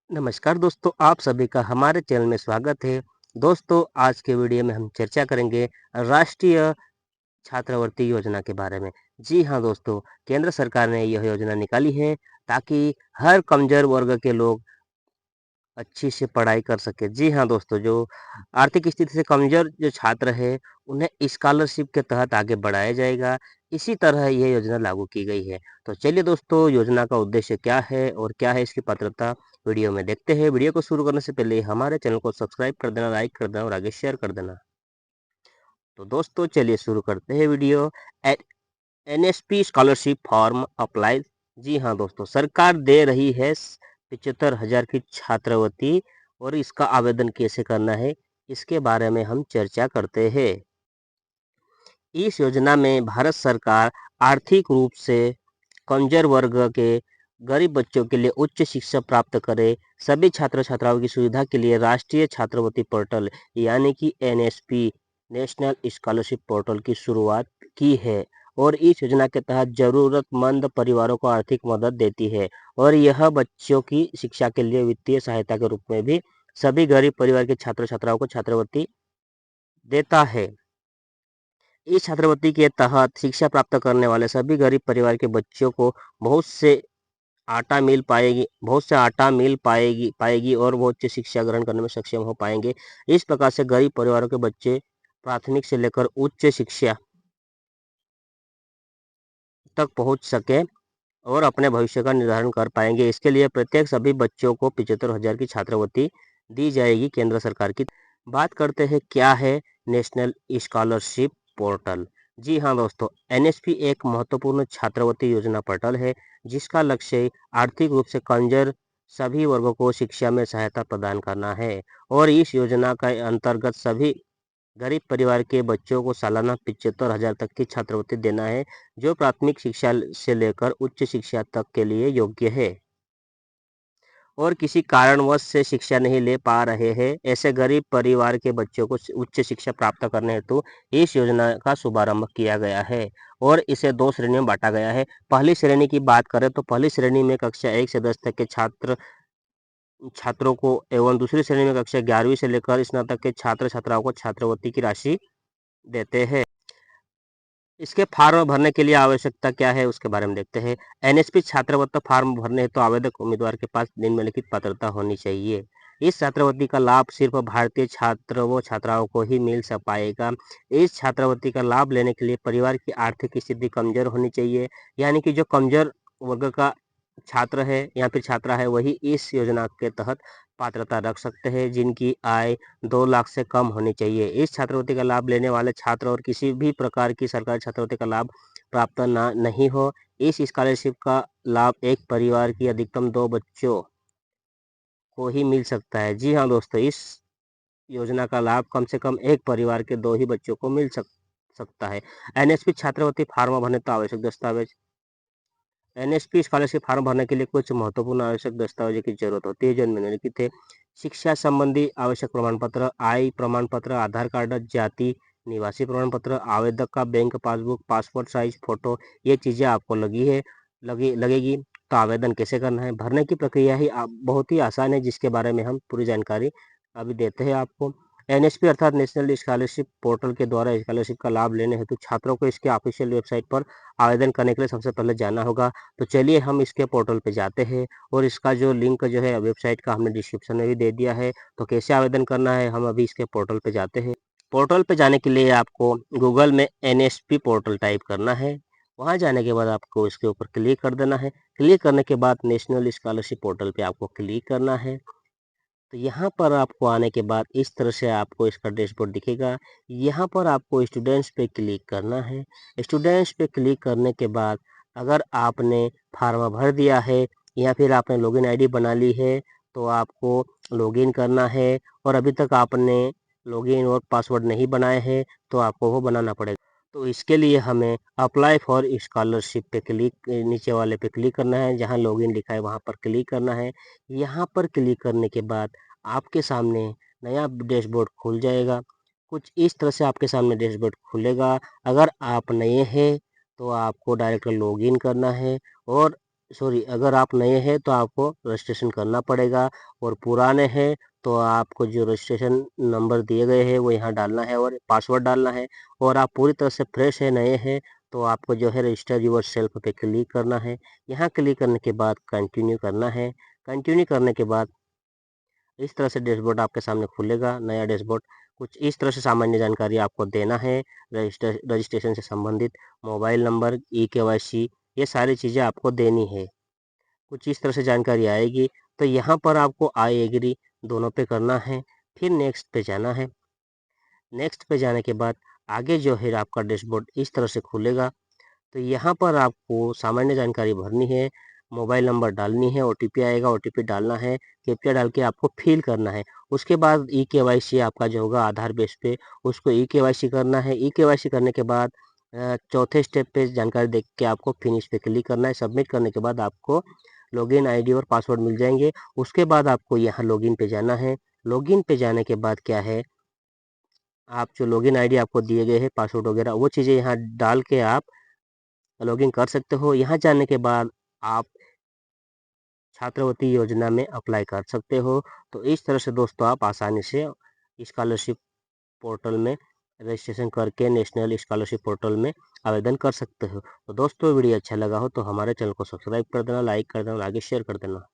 नमस्कार दोस्तों, आप सभी का हमारे चैनल में स्वागत है। दोस्तों, आज के वीडियो में हम चर्चा करेंगे राष्ट्रीय छात्रवृत्ति योजना के बारे में। जी हाँ दोस्तों, केंद्र सरकार ने यह योजना निकाली है ताकि हर कमज़ोर वर्ग के लोग अच्छी से पढ़ाई कर सके। जी हाँ दोस्तों, जो आर्थिक स्थिति से कमज़ोर जो छात्र हैं, उन्हें स्कॉलरशिप के तहत आगे बढ़ाया जाएगा। इसी तरह ये योजना लागू की गई है। तो चलिए दोस्तों, योजना का उद्देश्य क्या है और क्या है इसकी पात्रता, वीडियो में देखते हैं। वीडियो को शुरू करने से पहले हमारे चैनल को सब्सक्राइब कर देना, लाइक कर देना और आगे शेयर कर देना। तो दोस्तों चलिए शुरू करते हैं वीडियो। ए एनएसपी स्कॉलरशिप फॉर्म अप्लाई। जी हाँ दोस्तों, सरकार दे रही है 75,000 की छात्रवृत्ति और इसका आवेदन कैसे करना है, इसके बारे में हम चर्चा करते हैं। इस योजना में भारत सरकार आर्थिक रूप से कमजोर वर्ग के गरीब बच्चों के लिए उच्च शिक्षा प्राप्त करे सभी छात्र छात्राओं की सुविधा के लिए राष्ट्रीय छात्रवृत्ति पोर्टल यानी कि एनएसपी नेशनल स्कॉलरशिप पोर्टल की शुरुआत की है और इस योजना के तहत जरूरतमंद परिवारों को आर्थिक मदद देती है और यह बच्चों की शिक्षा के लिए वित्तीय सहायता के रूप में भी सभी गरीब परिवार के छात्र छात्राओं को छात्रवृत्ति देता है। इस छात्रवृत्ति के तहत शिक्षा प्राप्त करने वाले सभी गरीब परिवार के बच्चों को बहुत से आटा मिल पाएगी और वो उच्च शिक्षा ग्रहण करने में सक्षम हो पाएंगे। इस प्रकार से गरीब परिवारों के बच्चे प्राथमिक से लेकर उच्च शिक्षा तक पहुंच सके और अपने भविष्य का निर्धारण कर पाएंगे। इसके लिए प्रत्येक सभी बच्चों को 75,000 की छात्रवृत्ति दी जाएगी केंद्र सरकार की। बात करते हैं क्या है नेशनल स्कॉलरशिप पोर्टल। जी हाँ दोस्तों, एनएसपी एक महत्वपूर्ण छात्रवृत्ति योजना पोर्टल है जिसका लक्ष्य आर्थिक रूप से कमजोर सभी वर्गों को शिक्षा में सहायता प्रदान करना है और इस योजना के अंतर्गत सभी गरीब परिवार के बच्चों को सालाना 75,000 तक की छात्रवृत्ति देना है जो प्राथमिक शिक्षा से लेकर उच्च शिक्षा तक के लिए योग्य है और किसी कारणवश से शिक्षा नहीं ले पा रहे हैं। ऐसे गरीब परिवार के बच्चों को उच्च शिक्षा प्राप्त करने हेतु इस योजना का शुभारंभ किया गया है और इसे दो श्रेणियों में बांटा गया है। पहली श्रेणी की बात करें तो पहली श्रेणी में कक्षा 1 से 10 तक के छात्रों को एवं दूसरी श्रेणी में कक्षा 11वीं से लेकर स्नातक के छात्र छात्राओं को छात्रवृत्ति की राशि देते हैं। इसके फॉर्म भरने के लिए आवश्यकता क्या है उसके बारे में देखते हैं। एनएसपी छात्रवृत्ति फॉर्म भरने हेतु आवेदक उम्मीदवार के पास निम्नलिखित पात्रता होनी चाहिए। इस छात्रवृत्ति का लाभ सिर्फ भारतीय छात्र व छात्राओं को ही मिल सक पाएगा। इस छात्रवृत्ति का लाभ लेने के लिए परिवार की आर्थिक स्थिति कमजोर होनी चाहिए, यानी कि जो कमजोर वर्ग का छात्र है या फिर छात्रा है वही इस योजना के तहत पात्रता रख सकते हैं जिनकी आय 2 लाख से कम होनी चाहिए। इस छात्रवृत्ति का लाभ लेने वाले छात्र और किसी भी प्रकार की सरकारी छात्रवृत्ति का लाभ प्राप्त ना नहीं हो। इस स्कॉलरशिप का लाभ एक परिवार की अधिकतम 2 बच्चों को ही मिल सकता है। जी हाँ दोस्तों, इस योजना का लाभ कम से कम एक परिवार के 2 ही बच्चों को मिल सकता है। एनएसपी छात्रवृत्ति फार्म भरने तो आवश्यक दस्तावेज। एनएसपी स्कॉलरशिप फार्म भरने के लिए कुछ महत्वपूर्ण आवश्यक दस्तावेजों की जरूरत होती है जो निम्नलिखित है। शिक्षा संबंधी आवश्यक प्रमाण पत्र, आय प्रमाण पत्र, आधार कार्ड, जाति निवासी प्रमाण पत्र, आवेदक का bank passbook, passport size photo, ये चीज़ें आपको लगेगी। तो आवेदन कैसे करना है, भरने की प्रक्रिया ही बहुत ही आसान है जिसके बारे में हम पूरी जानकारी अभी देते हैं आपको। एनएसपी अर्थात नेशनल स्कॉलरशिप पोर्टल के द्वारा स्कॉलरशिप का लाभ लेने हेतु छात्रों को इसके ऑफिशियल वेबसाइट पर आवेदन करने के लिए सबसे पहले जाना होगा। तो चलिए हम इसके पोर्टल पे जाते हैं और इसका जो लिंक जो है वेबसाइट का हमने डिस्क्रिप्शन में भी दे दिया है। तो कैसे आवेदन करना है, हम अभी इसके पोर्टल पे जाते हैं। पोर्टल पे जाने के लिए आपको गूगल में एनएसपी पोर्टल टाइप करना है। वहाँ जाने के बाद आपको इसके ऊपर क्लिक कर देना है। क्लिक करने के बाद नेशनल स्कॉलरशिप पोर्टल पे आपको क्लिक करना है। तो यहाँ पर आपको आने के बाद इस तरह से आपको इसका डैशबोर्ड दिखेगा। यहाँ पर आपको स्टूडेंट्स पे क्लिक करना है। स्टूडेंट्स पे क्लिक करने के बाद अगर आपने फार्म भर दिया है या फिर आपने लॉगिन आईडी बना ली है तो आपको लॉगिन करना है और अभी तक आपने लॉगिन और पासवर्ड नहीं बनाए हैं तो आपको वो बनाना पड़ेगा। तो इसके लिए हमें अप्लाई फॉर स्कॉलरशिप पे नीचे वाले पे क्लिक करना है, जहाँ लॉगिन लिखा है वहाँ पर क्लिक करना है। यहाँ पर क्लिक करने के बाद आपके सामने नया डैशबोर्ड खुल जाएगा। कुछ इस तरह से आपके सामने डैशबोर्ड खुलेगा। अगर आप नए हैं तो आपको डायरेक्ट लॉगिन करना है और सॉरी, अगर आप नए हैं तो आपको रजिस्ट्रेशन करना पड़ेगा, और पुराने हैं तो आपको जो रजिस्ट्रेशन नंबर दिए गए हैं वो यहाँ डालना है और पासवर्ड डालना है। और आप पूरी तरह से फ्रेश है, नए हैं, तो आपको जो है रजिस्टर यूर सेल्फ पे क्लिक करना है। यहाँ क्लिक करने के बाद कंटिन्यू करना है। कंटिन्यू करने के बाद इस तरह से डैशबोर्ड आपके सामने खुलेगा, नया डैशबोर्ड। कुछ इस तरह से सामान्य जानकारी आपको देना है, रजिस्ट्रेशन से संबंधित मोबाइल नंबर, ई-केवाईसी, ये सारी चीज़ें आपको देनी है। कुछ इस तरह से जानकारी आएगी, तो यहाँ पर आपको आई एग्री दोनों पे करना है, फिर नेक्स्ट पे जाना है। नेक्स्ट पे जाने के बाद आगे जो है आपका डैशबोर्ड इस तरह से खुलेगा। तो यहाँ पर आपको सामान्य जानकारी भरनी है, मोबाइल नंबर डालनी है, ओटीपी आएगा, ओटीपी डालना है, कैप्चा डाल के आपको फिल करना है। उसके बाद ई-केवाईसी आपका जो होगा आधार बेस पे, उसको ई-केवाईसी करना है। ई-केवाईसी करने के बाद चौथे स्टेप पे जानकारी देख के आपको फिनिश पे क्लिक करना है। सबमिट करने के बाद आपको लॉगिन आईडी और पासवर्ड मिल जाएंगे। उसके बाद आपको यहाँ लॉगिन पे जाना है। लॉगिन पे जाने के बाद क्या है, आप जो लॉगिन आईडी आपको दिए गए हैं, पासवर्ड वगैरह, वो चीज़ें यहाँ डाल के आप लॉगिन कर सकते हो। यहाँ जाने के बाद आप छात्रवृत्ति योजना में अप्लाई कर सकते हो। तो इस तरह से दोस्तों आप आसानी से स्कॉलरशिप पोर्टल में रजिस्ट्रेशन करके नेशनल स्कॉलरशिप पोर्टल में आवेदन कर सकते हो। तो दोस्तों वीडियो अच्छा लगा हो तो हमारे चैनल को सब्सक्राइब कर देना, लाइक कर देना और आगे शेयर कर देना।